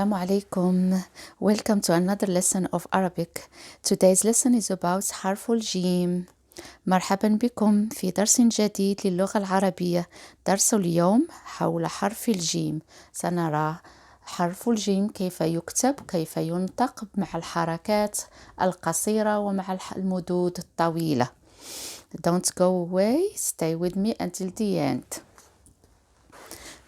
Assalamu alaikum. Welcome to another lesson of Arabic. Today's lesson is about حرف الجيم. مرحبا بكم في درس جديد للغة العربية. درس اليوم حول حرف الجيم. سنرى حرف الجيم كيف يكتب، كيف ينطق مع الحركات القصيرة ومع المدود الطويلة. Don't go away. Stay with me until the end.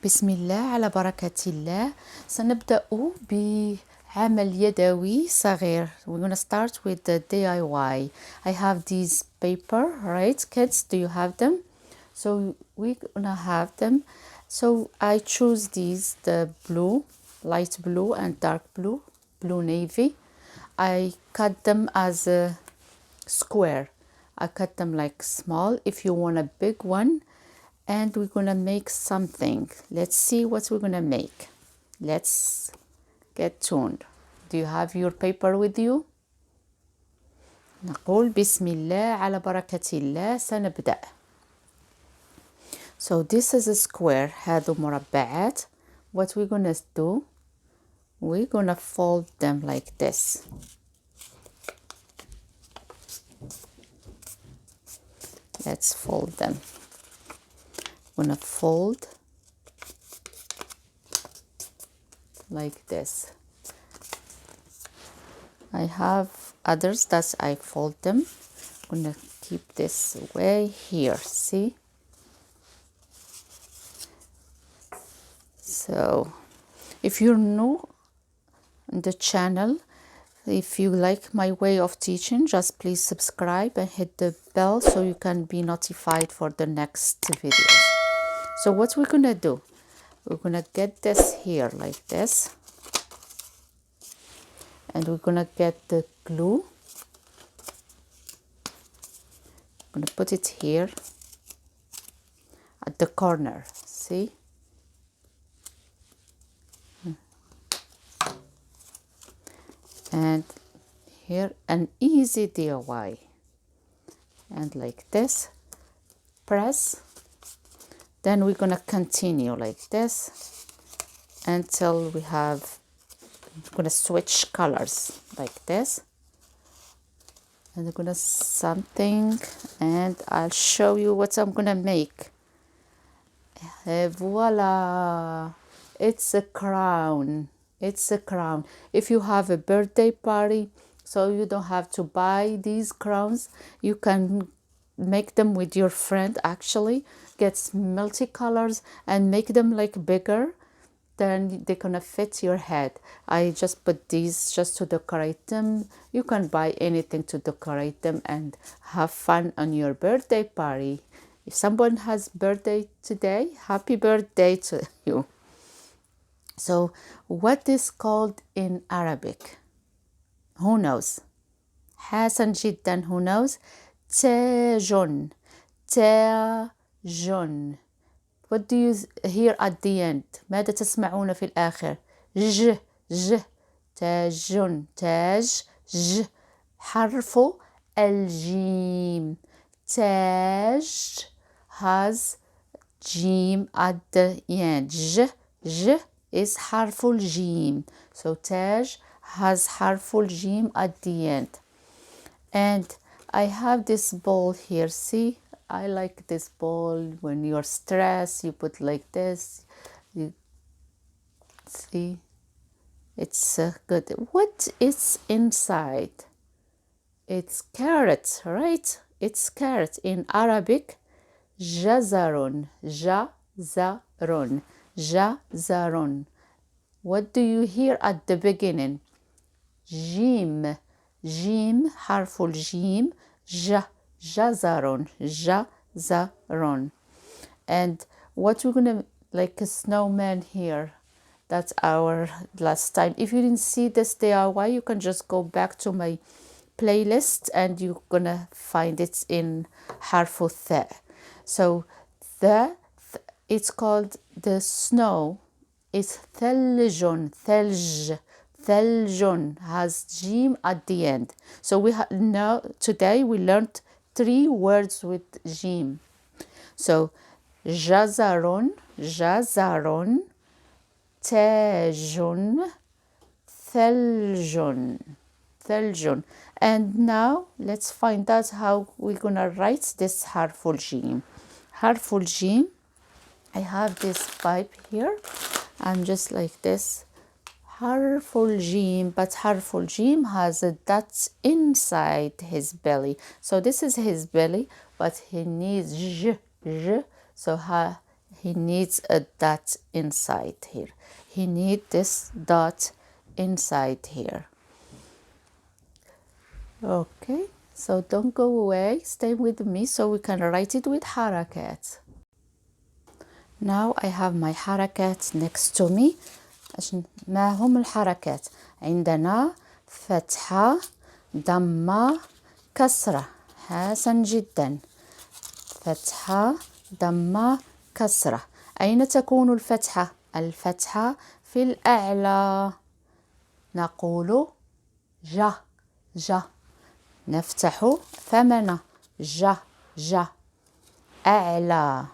بسم الله على بركة الله. سنبدأ بعمل يدوي صغير. We're going to start with the DIY. I have these paper, right? Kids, do you have them? So we're going to have them. So I choose these, the blue, light blue and dark blue, blue navy. I cut them as a square. I cut them like small. If you want a big one, and we're gonna make something. Let's see what we're gonna make. Let's get tuned. Do you have your paper with you? نقول بسم الله على بركة الله. سنبدأ. So this is a square. هذو مربعات. What we're gonna do, we're gonna fold them like this. Let's fold them. I'm gonna fold like this. I have others that I fold them. I'm gonna keep this way here, see? So if you're new on the channel, if you like my way of teaching, just please subscribe and hit the bell so you can be notified for the next videos. So what we're gonna do, we're gonna get this here like this, and we're gonna get the glue. I'm gonna put it here at the corner, see? And here an easy DIY, and like this, press. Then we're gonna continue like this until we have, I'm gonna switch colors like this, and I'm gonna something, and I'll show you what I'm gonna make. Voila, it's a crown. It's a crown. If you have a birthday party, so you don't have to buy these crowns, you can make them with your friend. Actually get multicolors and make them like bigger, then they're gonna fit your head. I just put these just to decorate them. You can buy anything to decorate them and have fun on your birthday party. If someone has birthday today, happy birthday to you. So what is called in Arabic? Who knows? حسن جدا. Who knows? تاج. تاج. What do you hear at the end? ماذا تسمعون في الآخر؟ ج. تاج. تاج. ج. حرف الجيم. تاج has جيم at the end. ج is حرف الجيم. So تاج has حرف الجيم at the end. And I have this ball here, see? I like this ball. When you're stressed, you put like this. You see? It's good. What is inside? It's carrot, right? It's carrot. In Arabic, جزر. جزر. جزر. What do you hear at the beginning? جيم. جيم حرف الجيم. جزر. جزر. And what we're gonna, like a snowman here. That's our last time. If you didn't see this DIY, you can just go back to my playlist and you're gonna find it in حرف الثاء. So it's called the snow. It's ثلج. ثلج. ثلج has جيم at the end. So we now today we learned 3 words with جيم. So جزر. جزر. تاج. ثلج ثلج. And now let's find out how we're gonna write this حرف الجيم. حرف الجيم, I have this pipe here. I'm just like this. حرف الجيم, but حرف الجيم has a dot inside his belly. So this is his belly, but he needs so he needs a dot inside here. He needs this dot inside here. Okay, so don't go away, stay with me so we can write it with حركات. Now I have my حركات next to me. ما هم الحركات؟ عندنا فتحة، ضمة، كسرة. حسن جدا. فتحة، ضمة، كسرة. أين تكون الفتحة؟ الفتحة في الأعلى. نقول ج ج. نفتح فمنا ج ج. أعلى.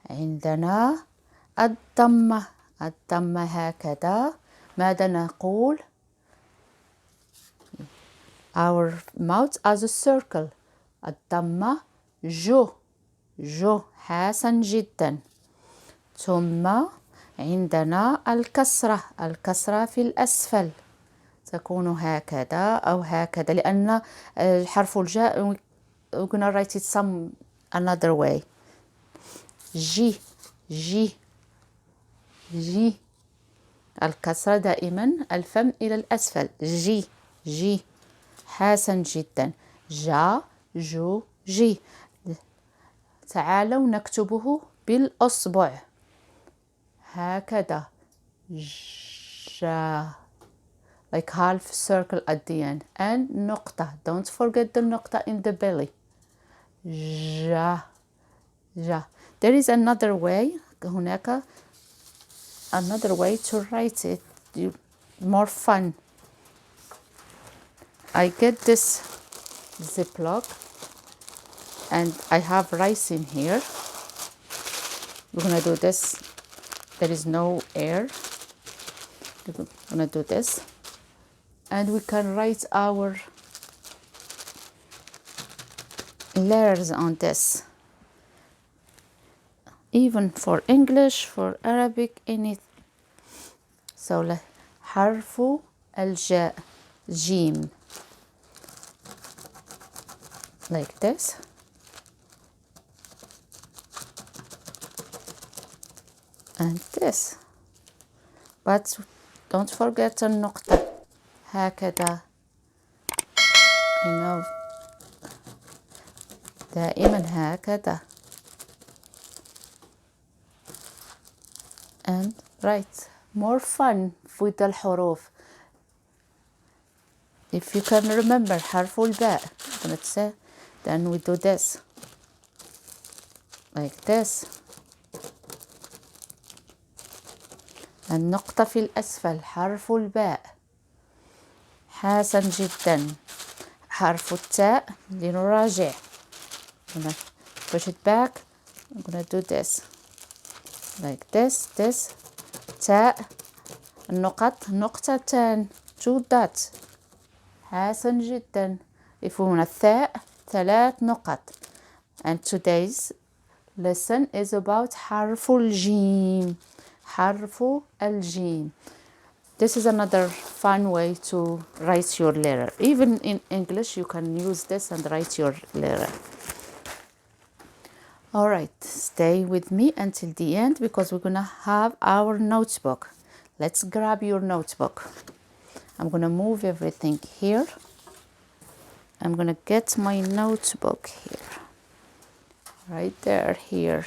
عندنا الضمة. الضمة هكذا. ماذا نقول؟ Our mouth as a circle. الضمة جو جو. حسن جدا. ثم عندنا الكسرة. الكسرة في الأسفل تكون هكذا أو هكذا، لأن الحرف الجاء we're gonna write it some another way. جي جي جي. الكسرة دائما الفم إلى الأسفل. جي جي. حسن جدا. جا جو جي. تعالوا نكتبه بالأصبع هكذا. جا. Like half circle at the end. And نقطة. Don't forget the نقطة in the belly. جا جا. There is another way. هناك another way to write it. More fun. I get this Ziploc and I have rice in here. We're gonna do this. There is no air. We're gonna do this. And we can write our letters on this. Even for English, for Arabic, anything. So حرف الجاء جيم. Like this. And this. But don't forget النقطة. هكذا. I know. دائما هكذا. And right. More fun with الحروف. If you can remember حرف الباء. Let's say, then we do this. Like this. النقطة في الأسفل. حرف الباء. حسن جدا. حرف التاء لنراجع. I'm gonna push it back. I'm gonna do this. Like this. This. تاء. النقط نقطتان. 2 dots. حسن جدا. يفون الثاء 3 نقط. And today's lesson is about حرف الجيم. حرف الجيم. This is another fun way to write your letter. Even in English you can use this and write your letter. Alright, stay with me until the end because we're gonna have our notebook. Let's grab your notebook. I'm gonna move everything here. I'm gonna get my notebook here. Right there, here.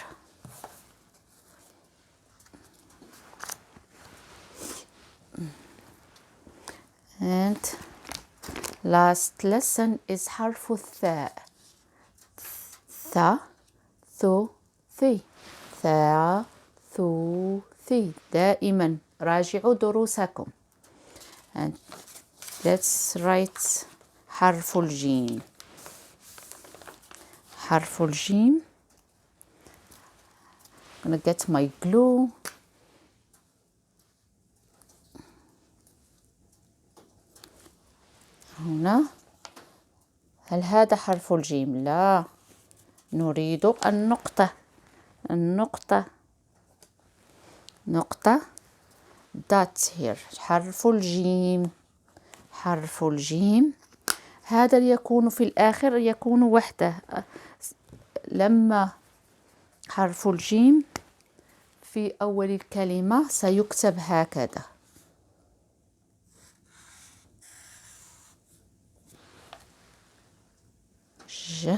And last lesson is حرف الثاء. ث ثو ثي. ثا ثو ثي. دائما راجعوا دروسكم. And let's write حرف الجيم. حرف الجيم. I'm gonna get my glue. هنا. هل هذا حرف الجيم؟ لا، نريد النقطة. النقطة، نقطة dot here. حرف الجيم، حرف الجيم هذا يكون في الآخر، يكون وحده. لما حرف الجيم في أول الكلمة سيكتب هكذا. ج.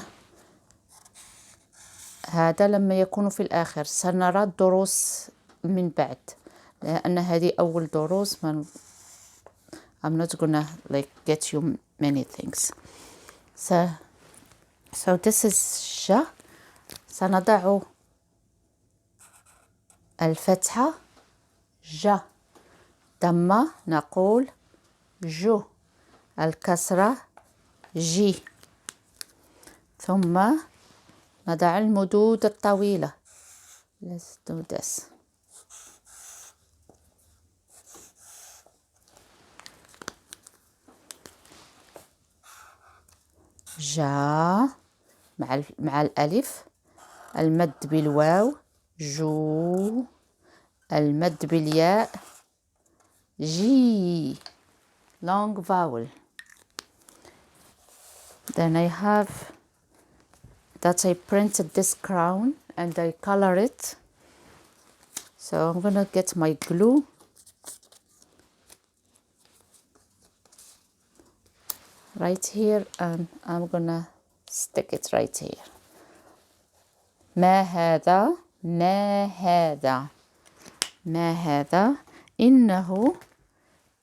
هذا لما يكون في الآخر. سنرى الدروس من بعد، لأن هذه أول دروس. I'm not gonna like get you many things. So this is ج. سنضع الفتحة ج، ضمة نقول جو، الكسرة جي، ثم نضع المدود الطويلة. Let's do this. جا مع الألف، المد بالواو جو، المد بالياء جي، long vowel. Then I have that I printed this crown and I color it. So I'm gonna get my glue. Right here, and I'm gonna stick it right here. ما هذا؟ ما هذا؟ ما هذا؟ إنه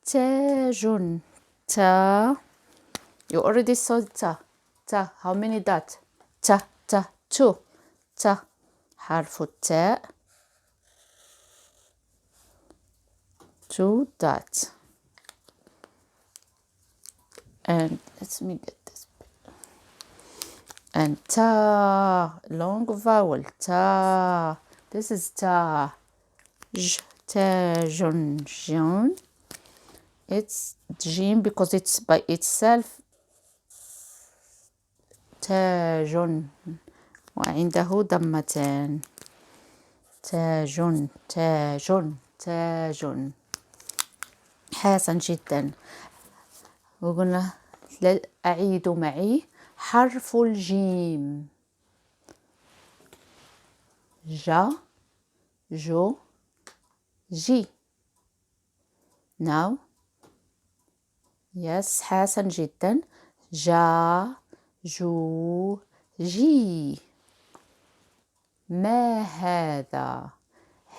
تاج. تا. You already saw تا. تا. How many dots? تا. تا. two. تا. حرف التاء. 2 dots. And let me get this. And ta, long vowel, ta. This is ta. J, tajun, jun. It's Jeem because it's by itself. تاج وعنده ضمتان. تاج، تاج، تاج. حسن جدا. وقلنا أعيد معي حرف الجيم. جا، جو، جي. now yes حسن جدا. جا، جو، جي. ما هذا؟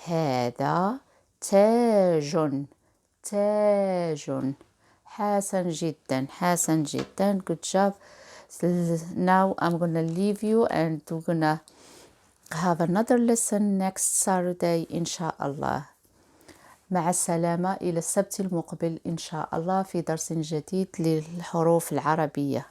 هذا تاج. تاج. حسن جدا، حسن جدا. good job. Now I'm gonna leave you and we're gonna have another lesson next Saturday إن شاء الله. مع السلامة إلى السبت المقبل إن شاء الله في درس جديد للحروف العربية.